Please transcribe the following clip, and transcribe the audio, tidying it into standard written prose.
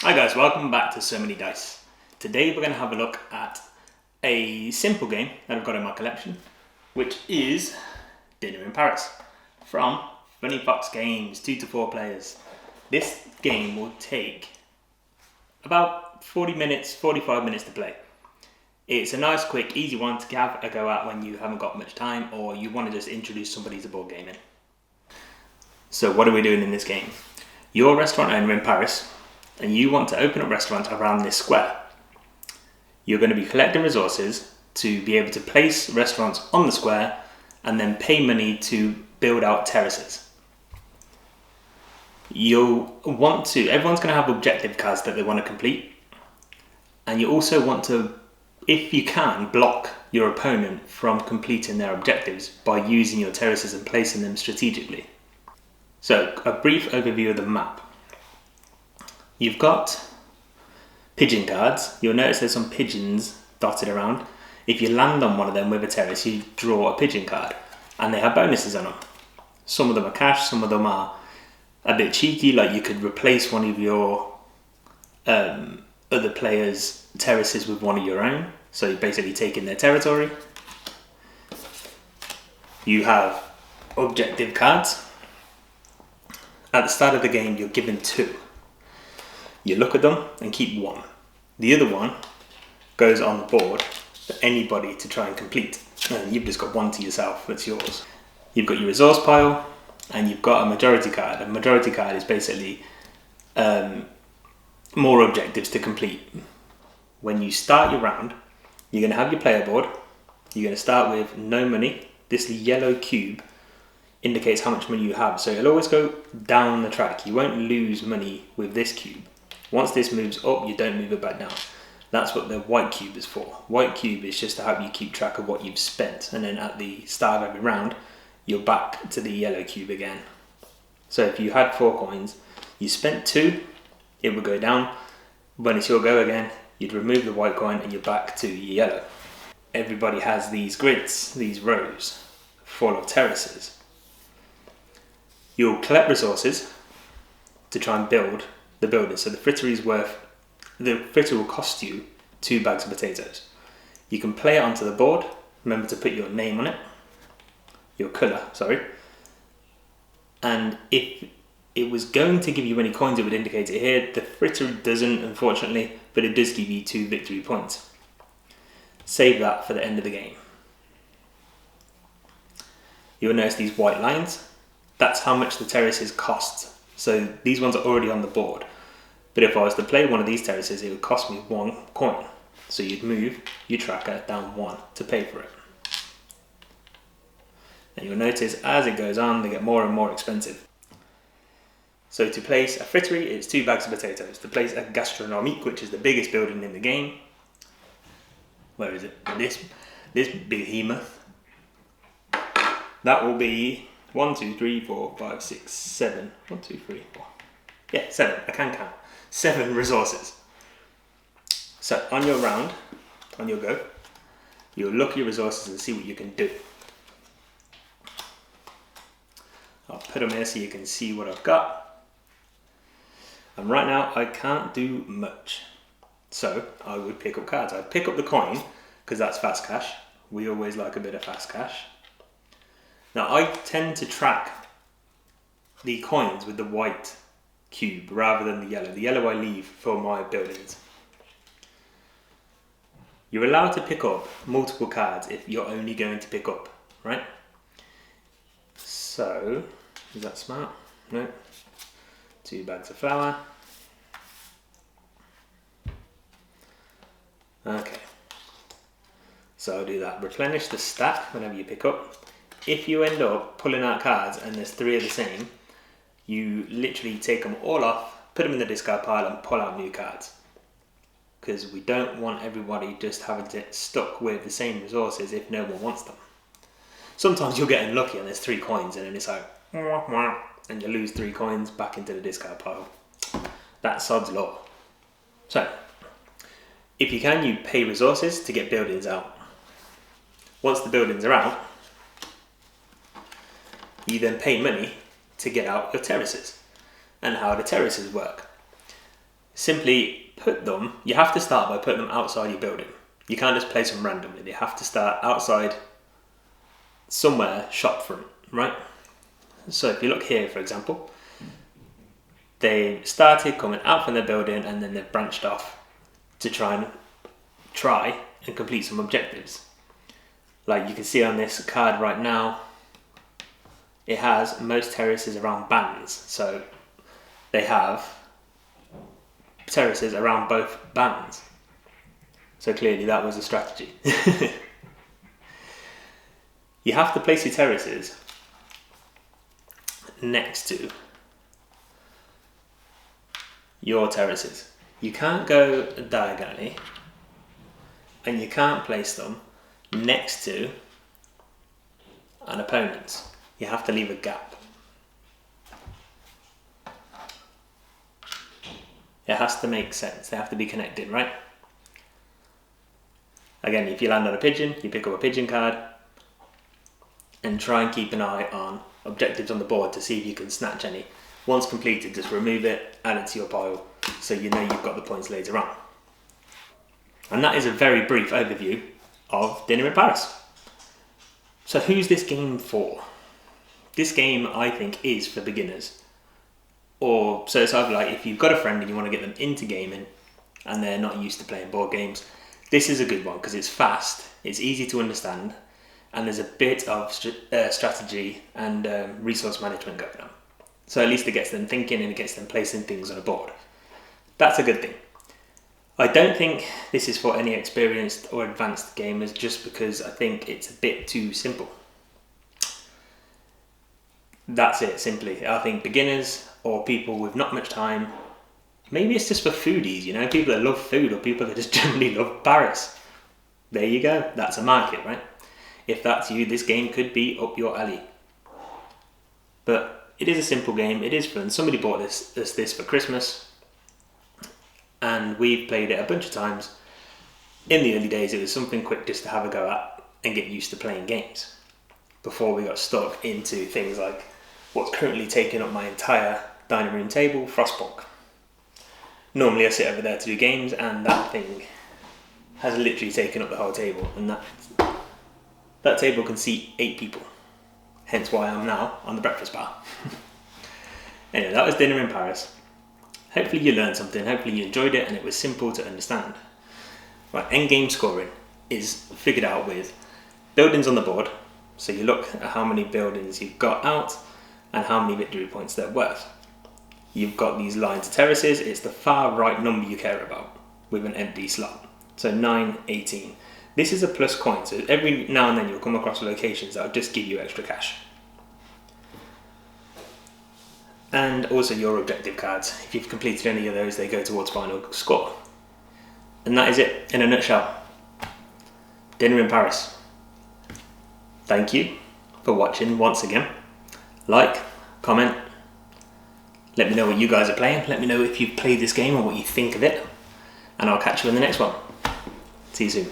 Hi guys, welcome back to So Many Dice. Today we're going to have a look at a simple game that I've got in my collection, which is Dinner in Paris from Funny Fox Games, 2 to 4 players. This game will take about 40 minutes, 45 minutes to play. It's a nice, quick, easy one to have a go at when you haven't got much time or you want to just introduce somebody to board gaming. So what are we doing in this game? You're a restaurant owner in Paris and you want to open up restaurants around this square. You're going to be collecting resources to be able to place restaurants on the square and then pay money to build out terraces. Everyone's going to have objective cards that they want to complete, and you also want to, if you can, block your opponent from completing their objectives by using your terraces and placing them strategically. So, a brief overview of the map. You've got pigeon cards. You'll notice there's some pigeons dotted around. If you land on one of them with a terrace, you draw a pigeon card, and they have bonuses on them. Some of them are cash, some of them are a bit cheeky, like you could replace one of your other players' terraces with one of your own, so you're basically taking their territory. You have objective cards. At the start of the game, you're given 2. You look at them and keep 1. The other one goes on the board for anybody to try and complete. And you've just got 1 to yourself, that's yours. You've got your resource pile and you've got a majority card. A majority card is basically more objectives to complete. When you start your round, you're going to have your player board. You're going to start with no money. This yellow cube indicates how much money you have. So it'll always go down the track. You won't lose money with this cube. Once this moves up, you don't move it back down. That's what the white cube is for. White cube is just to help you keep track of what you've spent. And then at the start of every round, you're back to the yellow cube again. So if you had 4 coins, you spent 2, it would go down. When it's your go again, you'd remove the white coin and you're back to your yellow. Everybody has these grids, these rows, full of terraces. You'll collect resources to try and build the building. So the fritter will cost you 2 bags of potatoes. You can play it onto the board. Remember to put your name on it, your colour, and if it was going to give you any coins, it would indicate it here. The fritter doesn't, unfortunately, but it does give you 2 victory points. Save that for the end of the game. You'll notice these white lines. That's how much the terraces cost. So these ones are already on the board. But if I was to play one of these terraces, it would cost me 1 coin. So you'd move your tracker down 1 to pay for it. And you'll notice as it goes on, they get more and more expensive. So to place a frittery, it's 2 bags of potatoes. To place a gastronomique, which is the biggest building in the game, where is it? This behemoth. That will be 1, 2, 3, 4, 5, 6, 7. 1, 2, 3, 4. Yeah, 7. I can count. 7 resources. So on your round, on your go, you'll look at your resources and see what you can do. I'll put them here so you can see what I've got. And right now I can't do much. So I would pick up cards. I'd pick up the coin because that's fast cash. We always like a bit of fast cash. Now I tend to track the coins with the white cube rather than the yellow. The yellow I leave for my buildings. You're allowed to pick up multiple cards if you're only going to pick up, right? So, is that smart? No. 2 bags of flour. Okay. So I'll do that. Replenish the stack whenever you pick up. If you end up pulling out cards and there's 3 of the same, you literally take them all off, put them in the discard pile and pull out new cards. Because we don't want everybody just having to get stuck with the same resources if no one wants them. Sometimes you'll get unlucky and there's 3 coins and then it's like, and you lose 3 coins back into the discard pile. That's sod's law. So, if you can, you pay resources to get buildings out. Once the buildings are out, you then pay money to get out your terraces. And how the terraces work. simply put them, you have to start by putting them outside your building. You can't just place them randomly. They have to start outside somewhere shop front, right? So if you look here, for example, they started coming out from their building and then they've branched off to try and complete some objectives. Like you can see on this card right now, it has most terraces around bands. So they have terraces around both bands. So clearly that was a strategy. You have to place your terraces next to your terraces. You can't go diagonally, and you can't place them next to an opponent. You have to leave a gap. It has to make sense. They have to be connected, right? Again, if you land on a pigeon, you pick up a pigeon card and try and keep an eye on objectives on the board to see if you can snatch any. Once completed, just remove it, add it to your pile, so you know you've got the points later on. And that is a very brief overview of Dinner in Paris. So who's this game for? This game, I think, is for beginners. So it's either like if you've got a friend and you want to get them into gaming and they're not used to playing board games, this is a good one because it's fast, it's easy to understand, and there's a bit of strategy and resource management going on. So at least it gets them thinking and it gets them placing things on a board. That's a good thing. I don't think this is for any experienced or advanced gamers just because I think it's a bit too simple. That's it, simply. I think beginners or people with not much time, maybe it's just for foodies, you know, people that love food or people that just generally love Paris. There you go, that's a market, right? If that's you, this game could be up your alley. But it is a simple game, it is fun. Somebody bought this for Christmas and we've played it a bunch of times. In the early days, it was something quick just to have a go at and get used to playing games before we got stuck into things like what's currently taking up my entire dining room table, Frostpunk. Normally I sit over there to do games and that thing has literally taken up the whole table, and that table can seat 8 people, hence why I'm now on the breakfast bar. Anyway, that was Dinner in Paris. Hopefully you learned something, hopefully you enjoyed it and it was simple to understand. Right, endgame scoring is figured out with buildings on the board, so you look at how many buildings you've got out and how many victory points they're worth. You've got these lines of terraces, it's the far right number you care about with an empty slot. So 9, 18. This is a plus coin, so every now and then you'll come across locations that will just give you extra cash. And also your objective cards. If you've completed any of those, they go towards final score. And that is it in a nutshell. Dinner in Paris. Thank you for watching once again. Like, comment, let me know what you guys are playing, let me know if you've played this game or what you think of it, and I'll catch you in the next one. See you soon.